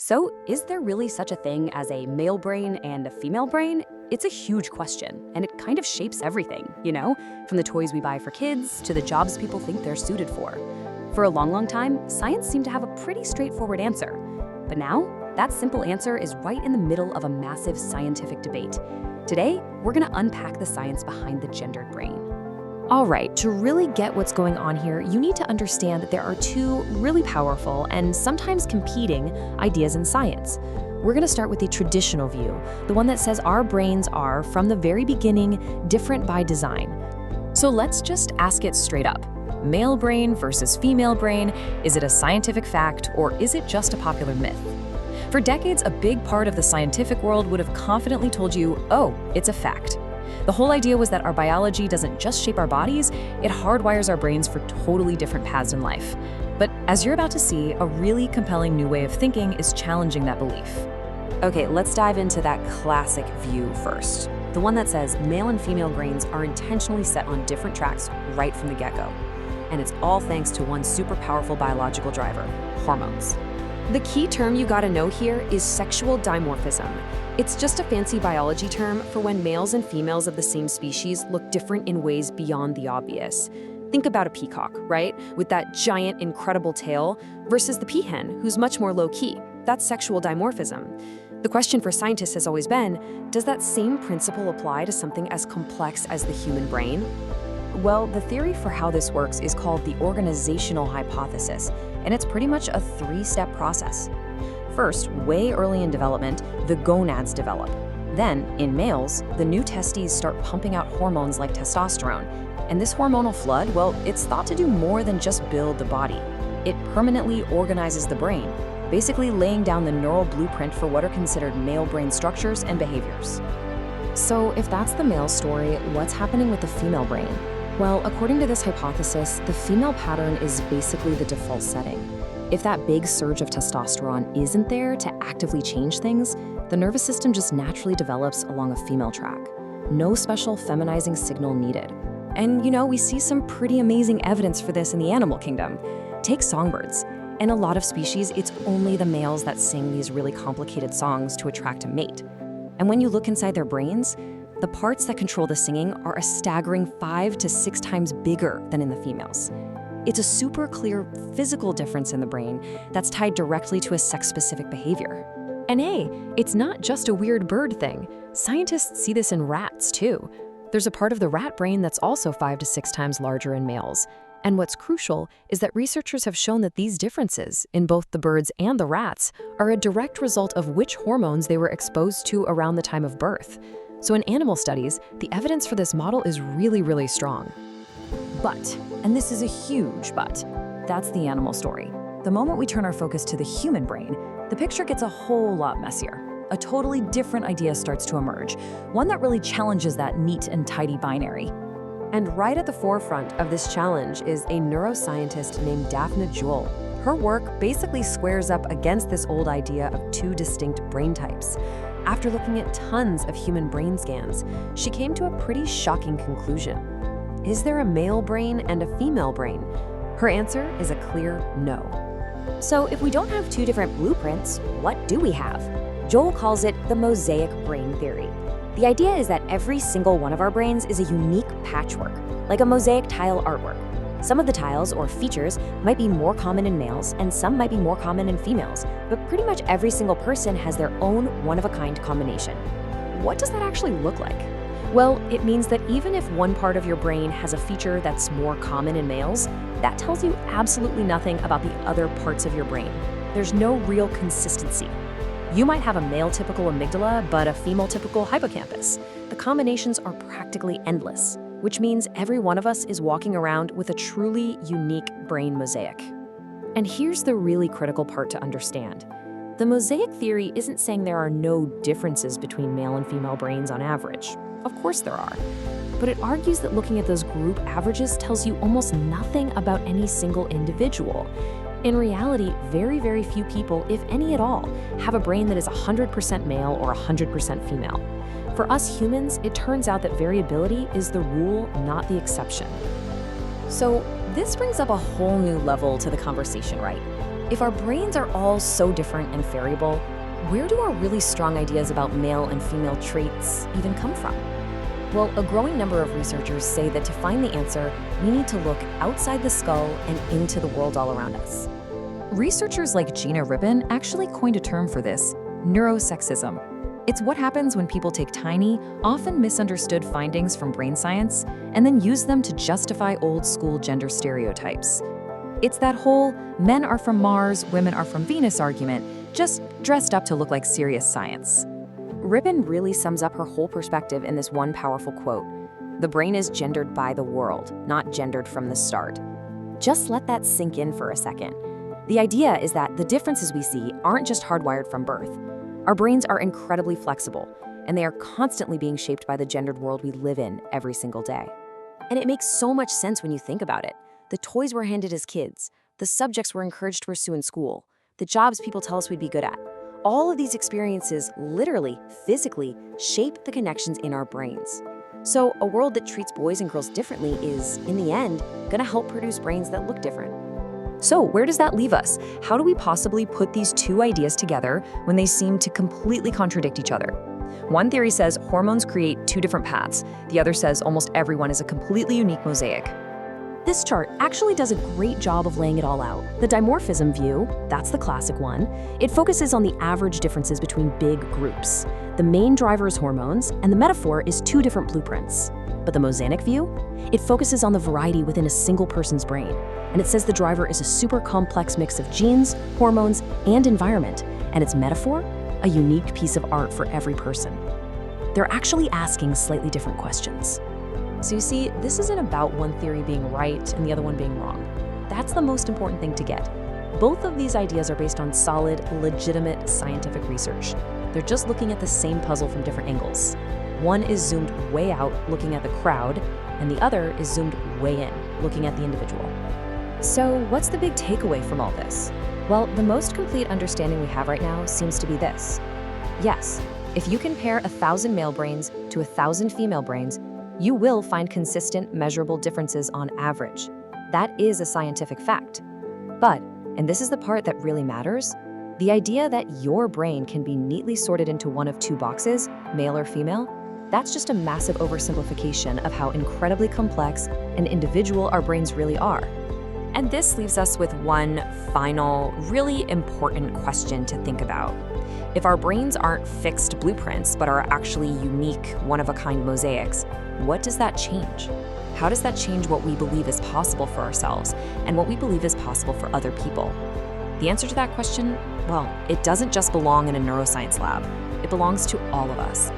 So, is there really such a thing as a male brain and a female brain? It's a huge question, and it kind of shapes everything, from the toys we buy for kids to the jobs people think they're suited for. For a long, long time, science seemed to have a pretty straightforward answer. But now, that simple answer is right in the middle of a massive scientific debate. Today, we're going to unpack the science behind the gendered brain. All right, to really get what's going on here, you need to understand that there are two really powerful and sometimes competing ideas in science. We're going to start with the traditional view, the one that says our brains are, from the very beginning, different by design. So let's just ask it straight up. Male brain versus female brain, is it a scientific fact or is it just a popular myth? For decades, a big part of the scientific world would have confidently told you, oh, it's a fact. The whole idea was that our biology doesn't just shape our bodies, it hardwires our brains for totally different paths in life. But as you're about to see, a really compelling new way of thinking is challenging that belief. Okay, let's dive into that classic view first. The one that says male and female brains are intentionally set on different tracks right from the get-go. And it's all thanks to one super powerful biological driver, hormones. The key term you gotta know here is sexual dimorphism. It's just a fancy biology term for when males and females of the same species look different in ways beyond the obvious. Think about a peacock, right? With that giant, incredible tail, versus the peahen, who's much more low-key. That's sexual dimorphism. The question for scientists has always been, does that same principle apply to something as complex as the human brain? Well, the theory for how this works is called the organizational hypothesis, and it's pretty much a three-step process. First, way early in development, the gonads develop. Then, in males, the new testes start pumping out hormones like testosterone. And this hormonal flood, well, it's thought to do more than just build the body. It permanently organizes the brain, basically laying down the neural blueprint for what are considered male brain structures and behaviors. So if that's the male story, what's happening with the female brain? Well, according to this hypothesis, the female pattern is basically the default setting. If that big surge of testosterone isn't there to actively change things, the nervous system just naturally develops along a female track. No special feminizing signal needed. And we see some pretty amazing evidence for this in the animal kingdom. Take songbirds. In a lot of species, it's only the males that sing these really complicated songs to attract a mate. And when you look inside their brains, the parts that control the singing are a staggering 5 to 6 times bigger than in the females. It's a super clear physical difference in the brain that's tied directly to a sex-specific behavior. And hey, it's not just a weird bird thing. Scientists see this in rats, too. There's a part of the rat brain that's also 5 to 6 times larger in males. And what's crucial is that researchers have shown that these differences in both the birds and the rats are a direct result of which hormones they were exposed to around the time of birth. So in animal studies, the evidence for this model is really, really strong. But, and this is a huge but, that's the animal story. The moment we turn our focus to the human brain, the picture gets a whole lot messier. A totally different idea starts to emerge, one that really challenges that neat and tidy binary. And right at the forefront of this challenge is a neuroscientist named Daphna Joel. Her work basically squares up against this old idea of two distinct brain types. After looking at tons of human brain scans, she came to a pretty shocking conclusion. Is there a male brain and a female brain? Her answer is a clear no. So if we don't have two different blueprints, what do we have? Joel calls it the Mosaic brain theory. The idea is that every single one of our brains is a unique patchwork, like a mosaic tile artwork. Some of the tiles or features might be more common in males and some might be more common in females, but pretty much every single person has their own one-of-a-kind combination. What does that actually look like? Well, it means that even if one part of your brain has a feature that's more common in males, that tells you absolutely nothing about the other parts of your brain. There's no real consistency. You might have a male-typical amygdala, but a female-typical hippocampus. The combinations are practically endless, which means every one of us is walking around with a truly unique brain mosaic. And here's the really critical part to understand. The mosaic theory isn't saying there are no differences between male and female brains on average. Of course there are. But it argues that looking at those group averages tells you almost nothing about any single individual. In reality, very, very few people, if any at all, have a brain that is 100% male or 100% female. For us humans, it turns out that variability is the rule, not the exception. So this brings up a whole new level to the conversation, right? If our brains are all so different and variable, where do our really strong ideas about male and female traits even come from? Well, a growing number of researchers say that to find the answer, we need to look outside the skull and into the world all around us. Researchers like Gina Ribbon actually coined a term for this: neurosexism. It's what happens when people take tiny, often misunderstood findings from brain science and then use them to justify old-school gender stereotypes. It's that whole men are from Mars, women are from Venus argument, just dressed up to look like serious science. Ribbon really sums up her whole perspective in this one powerful quote: "The brain is gendered by the world, not gendered from the start." Just let that sink in for a second. The idea is that the differences we see aren't just hardwired from birth. Our brains are incredibly flexible, and they are constantly being shaped by the gendered world we live in every single day. And it makes so much sense when you think about it. The toys we're handed as kids, the subjects we're encouraged to pursue in school, the jobs people tell us we'd be good at. All of these experiences literally, physically, shape the connections in our brains. So a world that treats boys and girls differently is, in the end, gonna help produce brains that look different. So where does that leave us? How do we possibly put these two ideas together when they seem to completely contradict each other? One theory says hormones create two different paths. The other says almost everyone is a completely unique mosaic. This chart actually does a great job of laying it all out. The dimorphism view, that's the classic one, it focuses on the average differences between big groups. The main driver is hormones, and the metaphor is two different blueprints. But the Mosaic view, it focuses on the variety within a single person's brain, and it says the driver is a super complex mix of genes, hormones, and environment, and its metaphor, a unique piece of art for every person. They're actually asking slightly different questions. So you see, this isn't about one theory being right and the other one being wrong. That's the most important thing to get. Both of these ideas are based on solid, legitimate scientific research. They're just looking at the same puzzle from different angles. One is zoomed way out, looking at the crowd, and the other is zoomed way in, looking at the individual. So what's the big takeaway from all this? Well, the most complete understanding we have right now seems to be this. Yes, if you compare 1,000 male brains to 1,000 female brains, you will find consistent, measurable differences on average. That is a scientific fact. But, and this is the part that really matters, the idea that your brain can be neatly sorted into one of two boxes, male or female, that's just a massive oversimplification of how incredibly complex and individual our brains really are. And this leaves us with one final, really important question to think about. If our brains aren't fixed blueprints, but are actually unique, one-of-a-kind mosaics, what does that change? How does that change what we believe is possible for ourselves and what we believe is possible for other people? The answer to that question, well, it doesn't just belong in a neuroscience lab. It belongs to all of us.